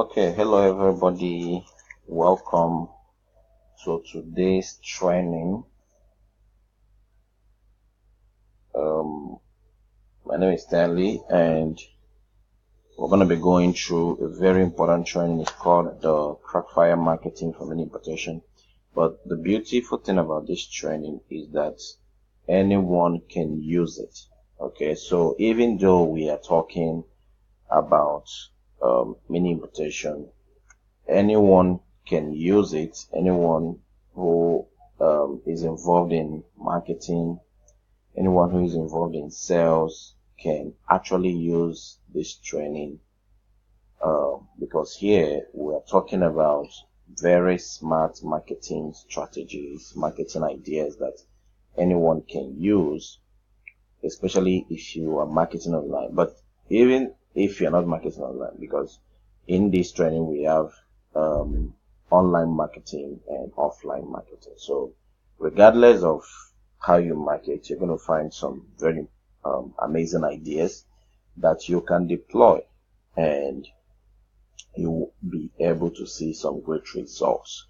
Okay, hello everybody. Welcome to today's training. Um, my name is Stanley, and we're going to be going through a very important training. It's called the Crackfire Marketing for Mini Importation. But the beautiful thing about this training is that anyone can use it. Okay, so even though we are talking about mini importation, anyone can use it. Anyone who is involved in marketing, anyone who is involved in sales can actually use this training, because here we are talking about very smart marketing strategies, marketing ideas that anyone can use, especially if you are marketing online. But even if you're not marketing online, because in this training we have um, online marketing and offline marketing. So regardless of how you market, you're going to find some very amazing ideas that you can deploy, and you will be able to see some great results.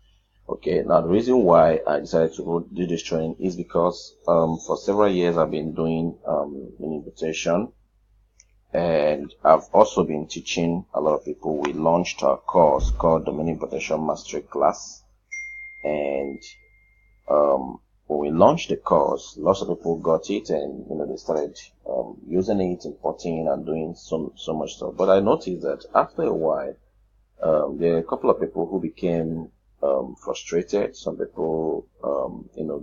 Okay, now the reason why I decided to go do this training is because for several years I've been doing an invitation, and I've also been teaching a lot of people. We launched a course called the Mini Importation Mastery Class, and when we launched the course, lots of people got it, and they started using it, importing and doing so much stuff. But I noticed that after a while, there are a couple of people who became frustrated. Some people,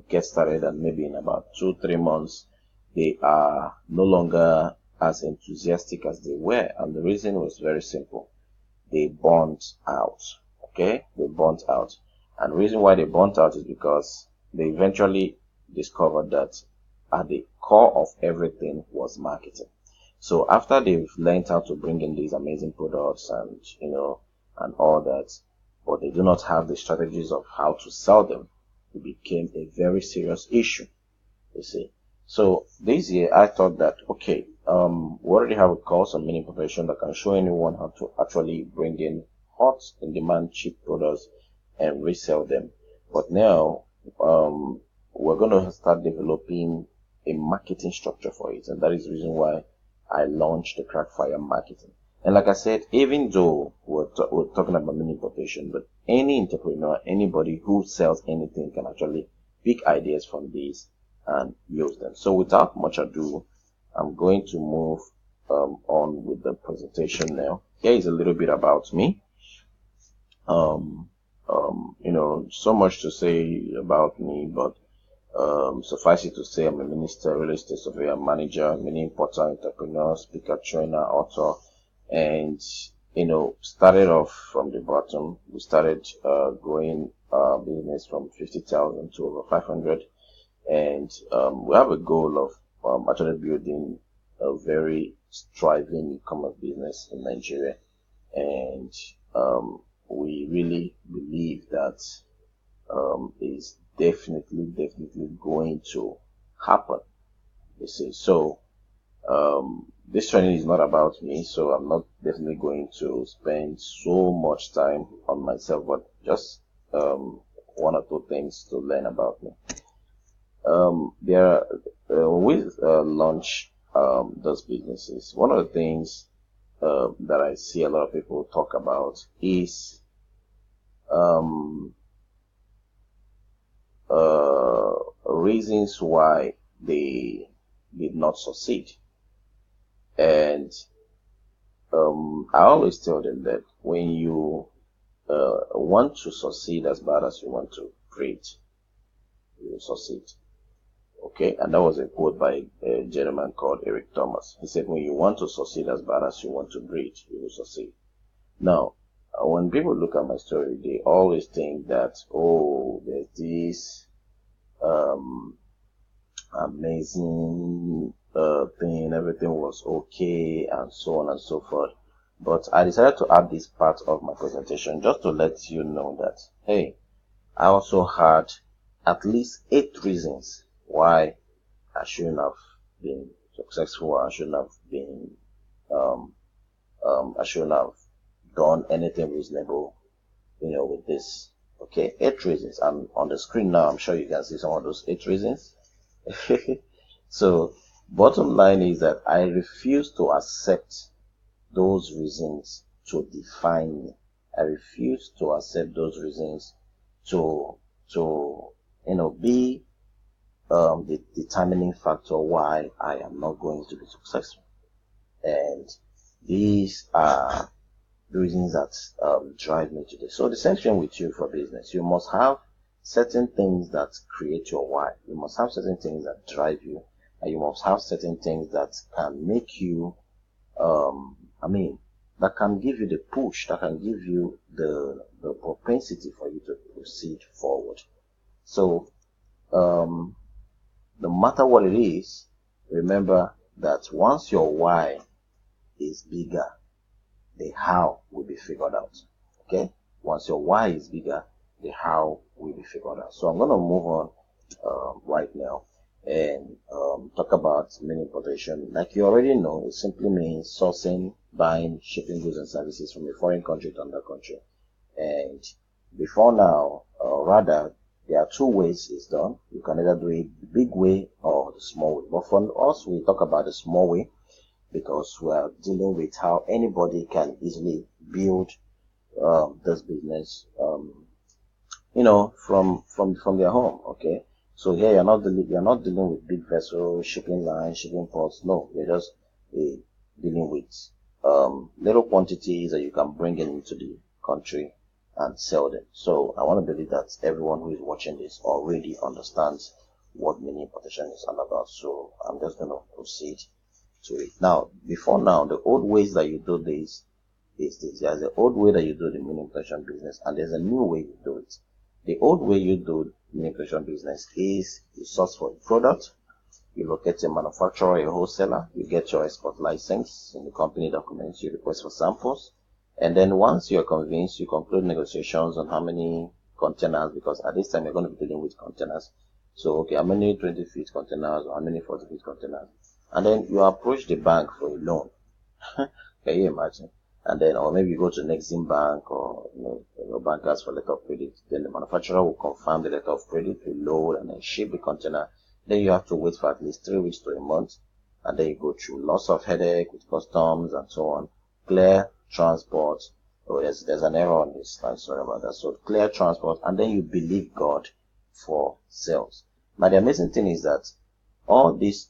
get started, and maybe in about 2-3 months, they are no longer as enthusiastic as they were. And the reason was very simple. They burnt out. Okay? They burnt out. And the reason why they burnt out is because they eventually discovered that at the core of everything was marketing. So after they've learned how to bring in these amazing products and all that, but they do not have the strategies of how to sell them, it became a very serious issue, you see. So this year I thought that, okay, we already have a course on mini profession that can show anyone how to actually bring in hot in demand cheap products and resell them. But now, we're going to start developing a marketing structure for it. And that is the reason why I launched the Crackfire Marketing. And like I said, even though we're talking about mini importation, but any entrepreneur, anybody who sells anything can actually pick ideas from these and use them. So without much ado, I'm going to move on with the presentation now. Here is a little bit about me. So much to say about me, but suffice it to say, I'm a minister, real estate surveyor, manager, mini importer, entrepreneur, speaker, trainer, author, and started off from the bottom. We started growing our business from 50,000 to over 500, and we have a goal of actually building a very thriving e-commerce business in Nigeria, and we really believe that is definitely going to happen. You see, so this training is not about me, so I'm not definitely going to spend so much time on myself, but just one or two things to learn about me. When we launch those businesses, one of the things that I see a lot of people talk about is um, reasons why they did not succeed. And I always tell them that when you want to succeed as bad as you want to breathe, you will succeed. Okay, and that was a quote by a gentleman called Eric Thomas. He said, when you want to succeed as bad as you want to breathe, you will succeed. Now, when people look at my story, they always think that, oh, there's this amazing thing, everything was okay, and so on and so forth. But I decided to add this part of my presentation just to let you know that, hey, I also had at least 8 reasons why I shouldn't have been successful. I shouldn't have done anything reasonable, with this. Okay, 8 reasons. I'm on the screen now. I'm sure you can see some of those 8 reasons. So, bottom line is that I refuse to accept those reasons to define me. I refuse to accept those reasons to be the determining factor why I am not going to be successful. And these are the reasons that drive me today. So the same thing with you for business. You must have certain things that create your why. You must have certain things that drive you, and you must have certain things that can make you, that can give you the push, that can give you the propensity for you to proceed forward. So, no matter what it is, remember that once your why is bigger, the how will be figured out. Okay? Once your why is bigger, the how will be figured out. So I'm going to move on right now and talk about mini importation. Like you already know, it simply means sourcing, buying, shipping goods and services from a foreign country to another country. And before now, rather, there are 2 ways it's done. You can either do it the big way or the small way. But for us, we talk about the small way because we are dealing with how anybody can easily build this business, from their home. Okay, so here you're not dealing with big vessels, shipping lines, shipping ports. No, you're just dealing with little quantities that you can bring into the country and sell them. So I want to believe that everyone who is watching this already understands what mini importation is all about. So I'm just going to proceed to it. Now, before now, the old ways that you do this is this. There's the old way that you do the mini importation business, and there's a new way you do it. The old way you do mini importation business is you source for a product, you locate a manufacturer or a wholesaler, you get your export license in the company documents, you request for samples, and then once you're convinced, you conclude negotiations on how many containers, because at this time you're going to be dealing with containers. So, okay, how many 20-feet containers or how many 40-feet containers? And then you approach the bank for a loan. Can you imagine? And then, or maybe you go to Nexim Bank or your bankers for letter of credit. Then the manufacturer will confirm the letter of credit, will load and then ship the container. Then you have to wait for at least 3 weeks to a month. And then you go through lots of headache with customs and so on. Clear transport. Oh, there's an error on this slide. Sorry about that. So clear transport. And then you believe God for sales. Now the amazing thing is that all these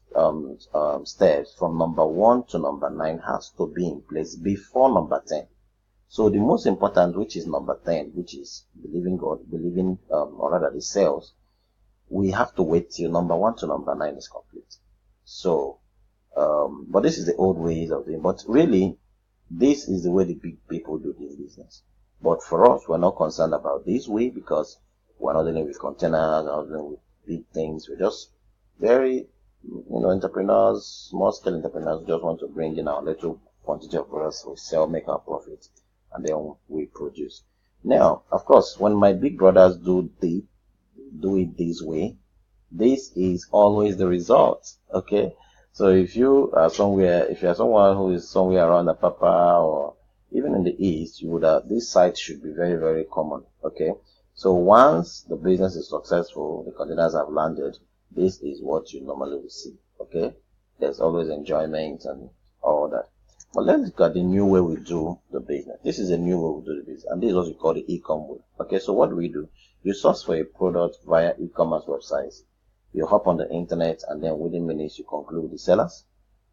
steps from number 1 to number 9 has to be in place before number 10. So the most important, which is number 10, which is believing God, or rather the sales, we have to wait till number 1 to number 9 is complete. So, but this is the old ways of doing. But really, this is the way the big people do this business. But for us, we're not concerned about this way because we're not dealing with containers, we're not dealing with big things. We're just very, entrepreneurs, small scale entrepreneurs just want to bring in our little quantity of products, we sell, make our profit, and then we produce. Now, of course, when my big brothers do it this way, this is always the result. Okay, so if you are someone who is somewhere around Apapa or even in the east, you would have, this site should be very, very common. Okay, so once the business is successful, the containers have landed, this is what you normally will see. Okay, there's always enjoyment and all that. But let's look at the new way we do the business. This is a new way we do the business, and this is what we call the e-com way. Okay, so what do we do? You source for a product via e-commerce websites. You hop on the internet, and then within minutes you conclude with the sellers.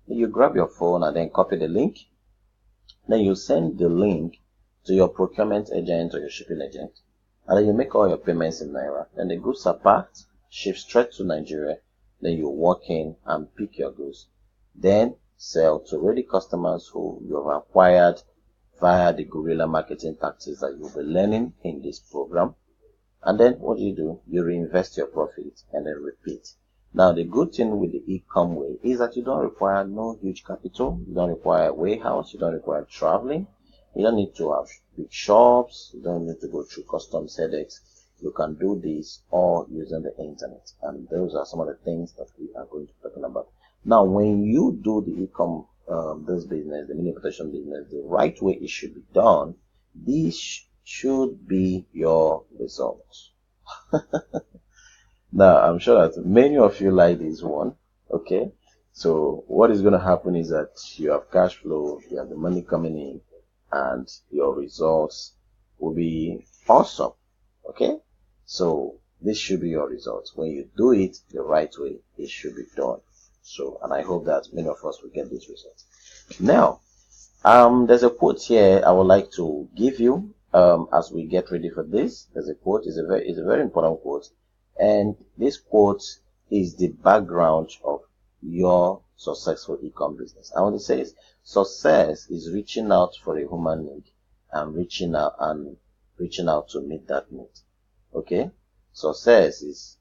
Then you grab your phone and then copy the link. Then you send the link to your procurement agent or your shipping agent, and then you make all your payments in Naira. Then the goods are packed, shipped straight to Nigeria. Then you walk in and pick your goods. Then sell to ready customers who you have acquired via the guerrilla marketing tactics that you'll be learning in this program. And then what do? You reinvest your profit and then repeat. Now the good thing with the e-com way is that you don't require no huge capital. You don't require a warehouse. You don't require traveling. You don't need to have big shops. You don't need to go through customs headaches. You can do this all using the internet. And those are some of the things that we are going to be talking about. Now, when you do the e-com, this business, the mini importation business, the right way it should be done This should be your results. Now, I'm sure that many of you like this one. Okay. So what is going to happen is that you have cash flow, you have the money coming in, and your results will be awesome. Okay. So this should be your results. When you do it the right way, it should be done. So, and I hope that many of us will get these results. Now, there's a quote here I would like to give you as we get ready for this. There's a quote. It's a very important quote, and this quote is the background of your successful e-com business. And what it says, success is reaching out for a human need and reaching out to meet that need. Okay, success is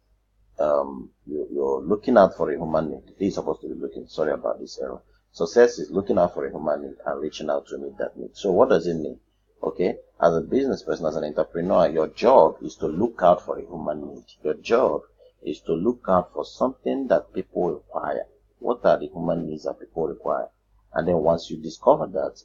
you're looking out for a human need. This is supposed to be looking. Sorry about this error. Success is looking out for a human need and reaching out to meet that need. So what does it mean? Okay, as a business person, as an entrepreneur, your job is to look out for a human need. Your job is to look out for something that people require. What are the human needs that people require? And then once you discover that,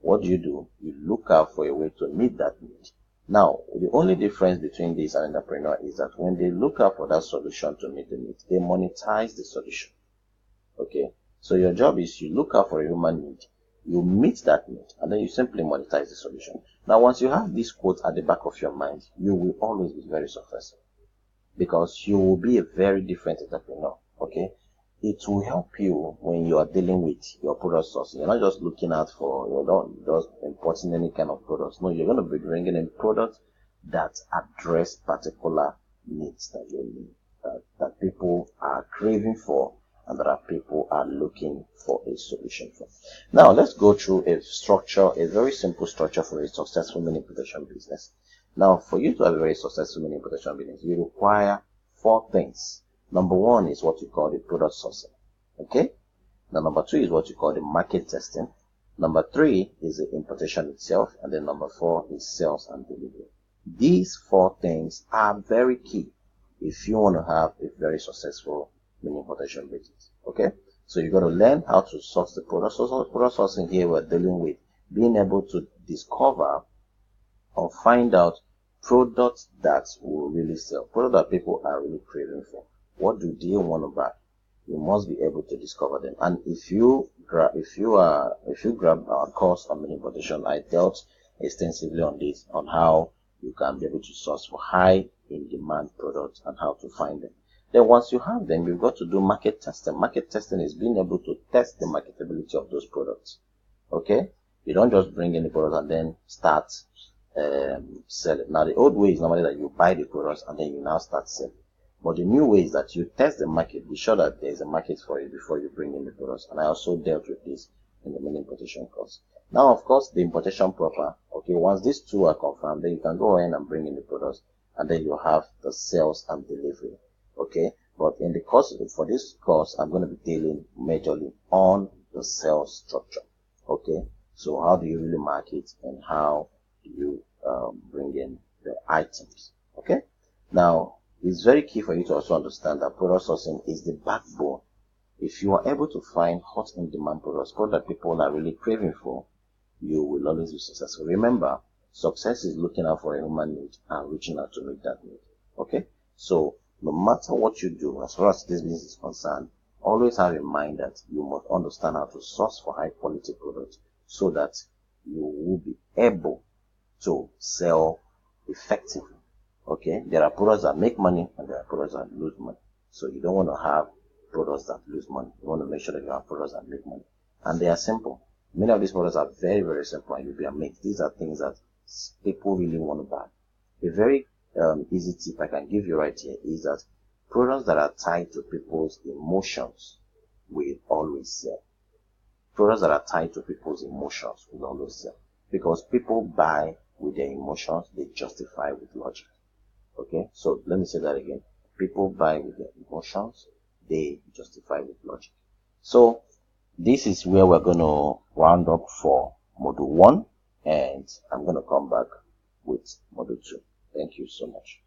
what do? You look out for a way to meet that need. Now, the only difference between this and entrepreneur is that when they look out for that solution to meet the need, they monetize the solution. Okay, so your job is you look out for a human need, you meet that need, and then you simply monetize the solution. Now, once you have this quote at the back of your mind, you will always be very successful because you will be a very different entrepreneur. Okay, it will help you when you are dealing with your product sourcing. You're not just looking out for, you're not just importing any kind of products. No, you're going to be bringing in products that address particular needs that you need, that people are craving for, and that people are looking for a solution for. Now, let's go through a structure, a very simple structure for a successful mini importation business. Now, for you to have a very successful mini importation business, you require 4 things. Number 1 is what you call the product sourcing. Okay. Now, number 2 is what you call the market testing. Number 3 is the importation itself. And then number 4 is sales and delivery. These 4 things are very key if you want to have a very successful mini importation business. Okay. So you got to learn how to source the product. So product sourcing here, we're dealing with being able to discover or find out products that will really sell, products that people are really craving for. What do they want to buy? You must be able to discover them. And if you grab our course on mini importation, I dealt extensively on this, on how you can be able to source for high in demand products and how to find them. Then once you have them, you've got to do market testing. Market testing is being able to test the marketability of those products. Okay, you don't just bring in the product and then start sell it. Now, the old way is normally that you buy the products and then you now start selling. But the new way is that you test the market, be sure that there is a market for it before you bring in the products. And I also dealt with this in the mini importation course. Now, of course, the importation proper. Okay, once these 2 are confirmed, then you can go ahead and bring in the products, and then you have the sales and delivery. Okay, but in the course, for this course, I'm going to be dealing majorly on the sales structure. Okay, so how do you really market and how do you bring in the items? Okay, now it's very key for you to also understand that product sourcing is the backbone. If you are able to find hot in demand products that people are really craving for, you will always be successful. Remember, success is looking out for a human need and reaching out to meet that need. Okay, so no matter what you do, as far as this business is concerned, always have in mind that you must understand how to source for high quality products so that you will be able to sell effectively. Okay, there are products that make money and there are products that lose money. So you don't want to have products that lose money. You want to make sure that you have products that make money. And they are simple. Many of these products are very, very simple and you'll be amazed. These are things that people really want to buy. A very easy tip I can give you right here is that products that are tied to people's emotions will always sell. Products that are tied to people's emotions will always sell. Because people buy with their emotions, they justify with logic. Okay, so let me say that again. People buy with their emotions, they justify with logic. So this is where we're going to round up for module 1, and I'm going to come back with module 2. Thank you so much.